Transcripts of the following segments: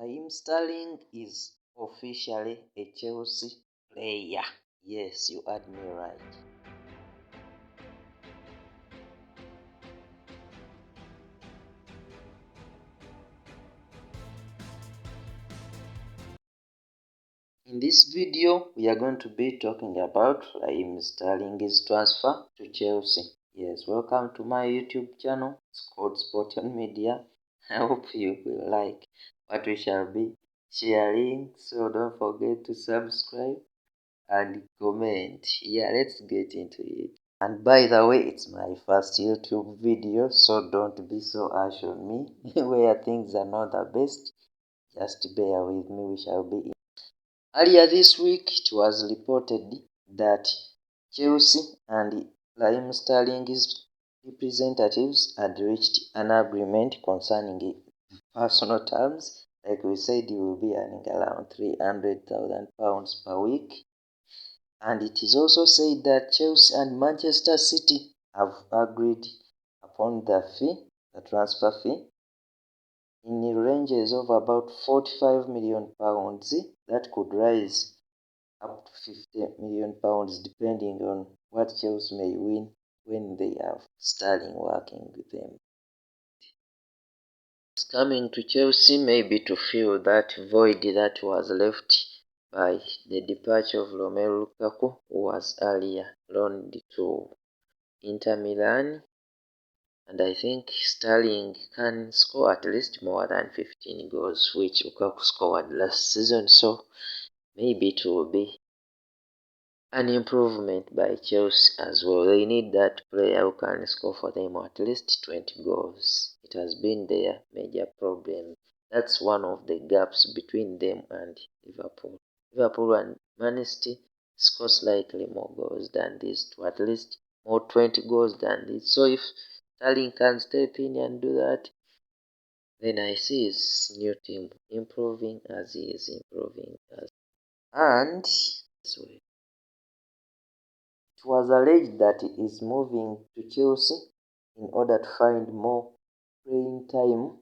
Raheem Sterling is officially a Chelsea player. Yes, you heard me right. In this video, we are going to be talking about Raheem Sterling's transfer to Chelsea. Yes, welcome to my YouTube channel. It's called Sportion Media. I hope you will like what we shall be sharing. So don't forget to subscribe and comment. Yeah, let's get into it. And by the way, it's my first YouTube video, so don't be so harsh on me where things are not the best. Just bear with me, we shall be in. Earlier this week, it was reported that Chelsea and Raheem Sterling's representatives had reached an agreement concerning personal terms. Like we said, he will be earning around £300,000 per week. And it is also said that Chelsea and Manchester City have agreed upon the transfer fee, in ranges of about £45 million that could rise up to £50 million depending on what Chelsea may win when they have Sterling working with them. Coming to Chelsea maybe to fill that void that was left by the departure of Romelu Lukaku, who was earlier loaned to Inter Milan, and I think Sterling can score at least more than 15 goals, which Lukaku scored last season, so maybe it will be an improvement by Chelsea as well. They need that player who can score for them at least 20 goals. It has been their major problem. That's one of the gaps between them and Liverpool. Liverpool and Man City score slightly more goals than this, to at least more 20 goals than this. So if Sterling can step in and do that, then I see his new team improving as he is improving. And this way. It was alleged that he is moving to Chelsea in order to find more playing time.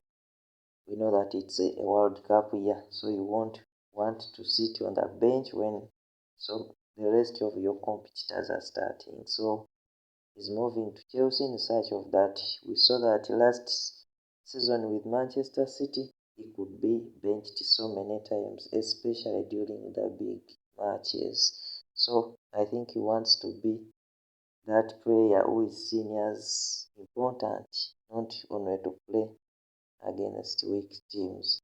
We know that it's a World Cup year, so you won't want to sit on the bench when the rest of your competitors are starting. So he's moving to Chelsea in search of that. We saw that last season with Manchester City, he could be benched so many times, especially during the big matches. So I think he wants to be that player who is seen as important, not only to play against weak teams.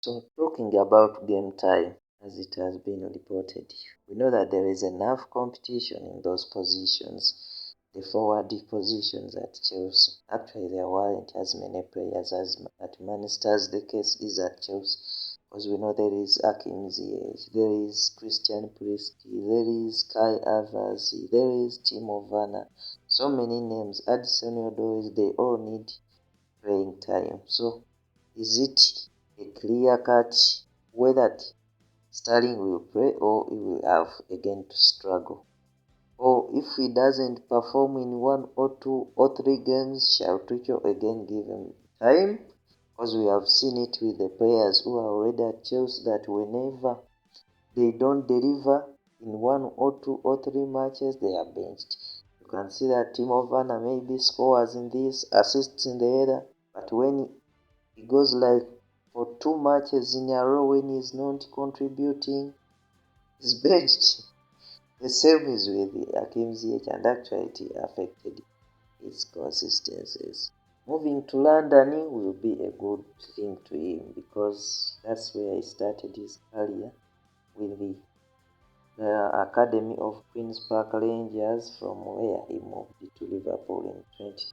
So talking about game time, as it has been reported, we know that there is enough competition in those positions. The forward positions at Chelsea, actually there weren't as many players as at Manchester. The case is at Chelsea, because we know there is Hakim Ziyech, there is Christian Pulisic, there is Kai Havertz, there is Timo Werner. So many names. Hudson Odoi, they all need playing time. So is it a clear cut whether Sterling will play or he will have again to struggle? Or if he doesn't perform in 1 or 2 or 3 games, shall Tuchel again give him time? Because we have seen it with the players who are already at Chelsea that whenever they don't deliver in 1 or 2 or 3 matches, they are benched. You can see that Timo Werner maybe scores in this, assists in the other, but when he goes like for 2 matches in a row when he's not contributing, he's benched. The same is with Hakim Ziyech, and actually it affected his consistencies. Moving to London will be a good thing to him, because that's where he started his career with the academy of Queen's Park Rangers, from where he moved to Liverpool in 20.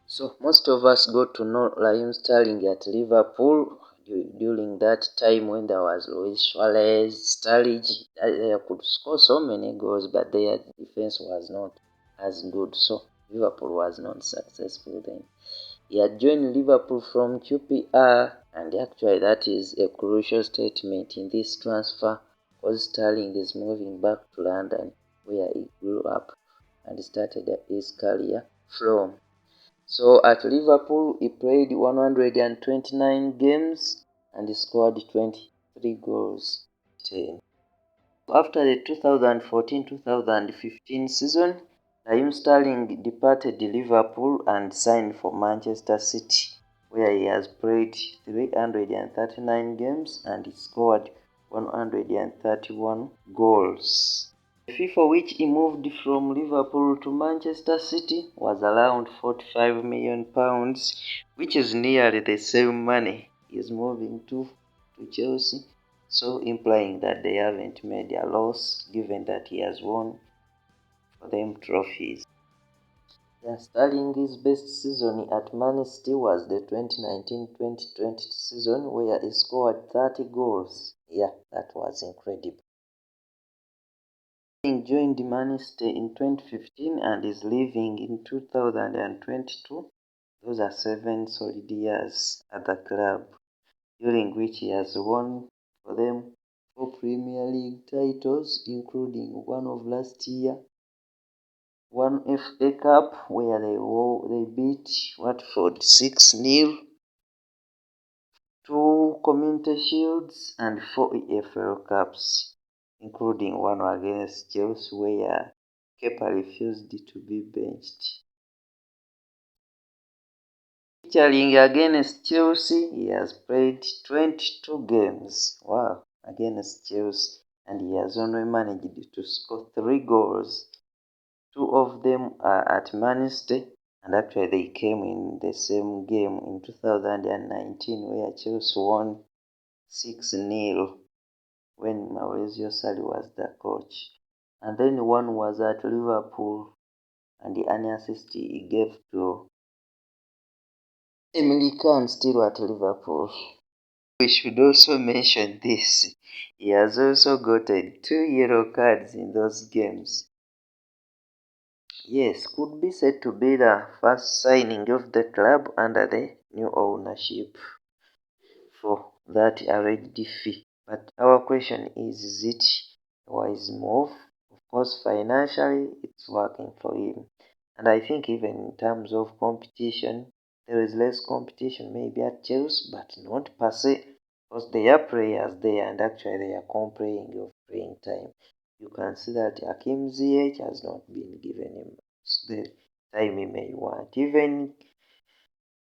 So most of us got to know Raheem Sterling at Liverpool during that time when there was Luis Suarez, Sturridge. They could score so many goals, but their defense was not as good. So Liverpool was not successful then. He had joined Liverpool from QPR, and actually that is a crucial statement in this transfer, because Sterling is moving back to London, where he grew up and started his career from. So at Liverpool, he played 129 games and he scored 23 goals. 10. After the 2014-2015 season, Raheem Sterling departed Liverpool and signed for Manchester City, where he has played 339 games and he scored 131 goals. The fee for which he moved from Liverpool to Manchester City was around £45 million, which is nearly the same money he is moving to Chelsea, so implying that they haven't made a loss given that he has won for them trophies. Yeah, Sterling's best season at Man City was the 2019-2020 season where he scored 30 goals. Yeah, that was incredible. Sterling joined Man City in 2015 and is leaving in 2022. Those are 7 solid years at the club, during which he has won for them 4 Premier League titles, including one of last year, one FA Cup where they beat Watford 6-0, 2 Community Shields, and 4 EFL Cups, including one against Chelsea where Kepa refused to be benched. Featuring against Chelsea, he has played 22 games. Wow, against Chelsea, and he has only managed to score 3 goals. 2 of them are at Man City, and actually they came in the same game in 2019 where Chelsea won 6-0 when Maurizio Sarri was the coach. And then one was at Liverpool, and the only assist he gave to Emily Can, still at Liverpool. We should also mention this. He has also gotten 2 yellow cards in those games. Yes, could be said to be the first signing of the club under the new ownership for that alleged fee. But our question is it a wise move? Of course, financially, it's working for him. And I think even in terms of competition, there is less competition maybe at Chelsea, but not per se, because they are players there and actually they are complaining of playing time. You can see that Hakim Ziyech has not been given him the time he may want. Even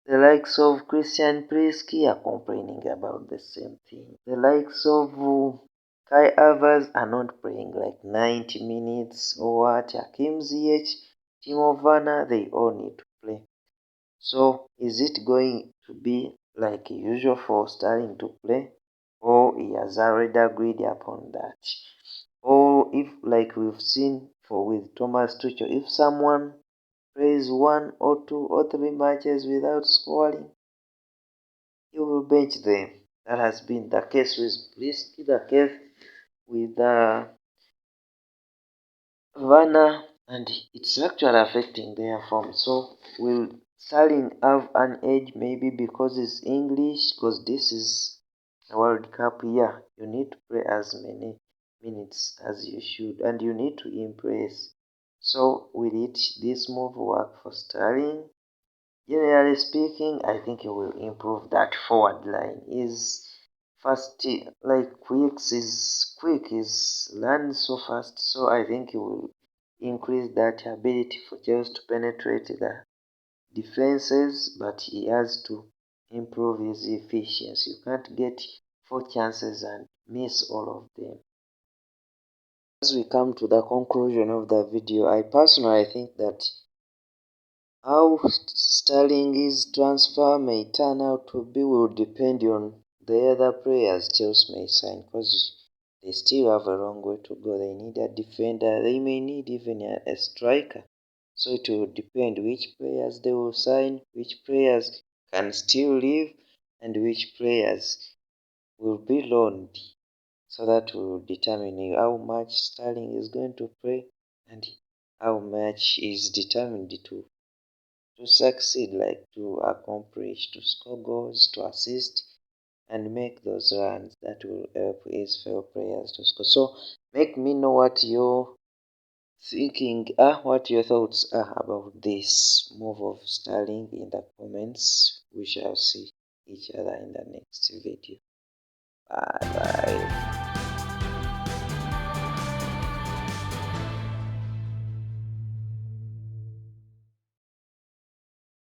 the likes of Christian Prisky are complaining about the same thing. The likes of Kai Havertz are not playing like 90 minutes or what. Hakim Ziyech, Timo Werner, they all need to play. So is it going to be like usual for Sterling to play? Or he has already agreed upon that? Or if like we've seen for with Thomas Tuchel, if someone plays 1 or 2 or 3 matches without scoring, you will bench them. That has been the case with Blisky, the case with Werner, and it's actually affecting their form. So will Sterling have an edge maybe because it's English? Because this is a World Cup year. You need to play as many minutes as you should, and you need to impress. So will this move work for Sterling? Generally speaking, I think he will improve that forward line. Is fast, like Quicks is quick, is learning so fast. So I think he will increase that ability for Chelsea to penetrate the defenses, but he has to improve his efficiency. You can't get 4 chances and miss all of them. As we come to the conclusion of the video, I personally think that how Sterling's transfer may turn out to be will depend on the other players Chelsea may sign, because they still have a long way to go. They need a defender, they may need even a striker. So it will depend which players they will sign, which players can still leave, and which players will be loaned. So that will determine how much Sterling is going to play and how much is determined to succeed, like to accomplish, to score goals, to assist, and make those runs that will help his fellow players to score. So make me know what you're thinking what your thoughts are about this move of Sterling in the comments. We shall see. each other in the next video. Bye bye.